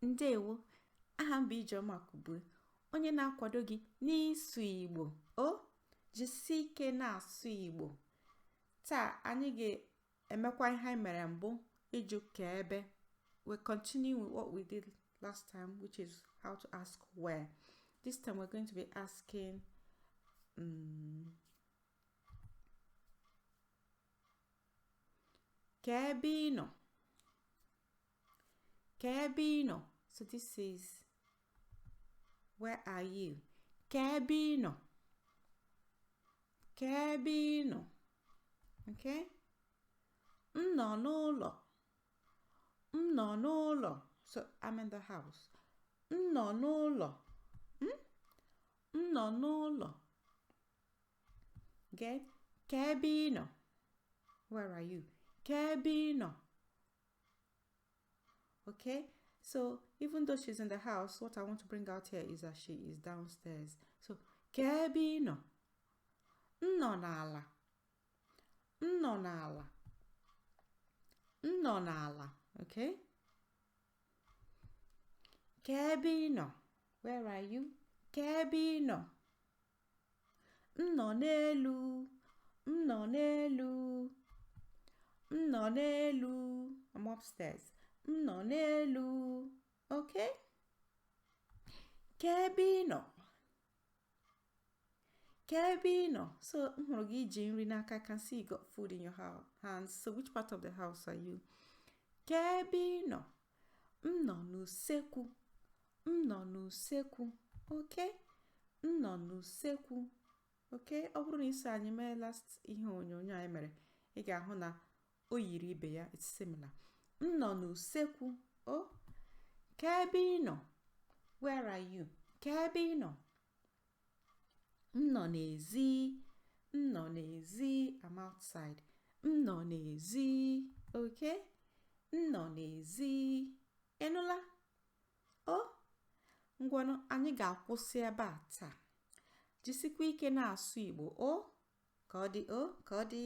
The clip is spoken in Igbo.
Ndewo, aha m bụ Ijeọma Kubu, onye na-akwado gị n'ịsụ Igbo. Jisie ike na-asụ Igbo. Taa anyị ga-emekwa ihe anyị mere mbụ ịjụ ka ebe. We continue with what we did last time, which is how to ask where. This time we're going to be asking ka ebe ị nọ. Ka ebe ị nọ. So this is, where are you? Ka ebe ị nọ. Ka ebe ị nọ. Okay? M nọ n'ụlọ. M nọ n'ụlọ. So I'm in the house. M nọ n'ụlọ. M nọ n'ụlọ. Get? Ka ebe ị nọ. Where are you? Ka ebe ị nọ. Okay? So even though she's in the house, what I want to bring out here is that she is downstairs. So ka ebe ị nọ. M nọ n'ala. M nọ n'ala. M nọ n'ala. Okay? Ka ebe ị nọ. Where are you? Ka ebe ị nọ. M nọ n'elu. M nọ n'elu. M nọ n'elu. I'm upstairs. M nọ n'elu. Okay? Ka ebe ị nọ. Ka ebe ị nọ. So m hụrụ gị iji nri n'aka. I can see you got food in your hands. So which part of the house are you? Ka ebe ị nọ. M nọ n'usekwu. M nọ n'usekwu. Okay? M nọ n'usekwu. Okay? Ọ bụrụ na iso anyị mee last ihe onyonyo anyị mere, ị ga-ahụ na o yiri ibe ya. It's similar. M nọ n'usekwu. Oh? Ka ebe ị nọ. Where are you? Ka ebe ị nọ. M nọ n'ezi. M nọ n'ezi. I'm outside. M nọ n'ezi. Okay? M nọ n'ezi. Ịnụla? Oh? Ngwanụ, anyị ga-akwụsị ebe a taa. Jisikwa ike na-asụ Igbo. Ka ọ dị. Ka ọ dị.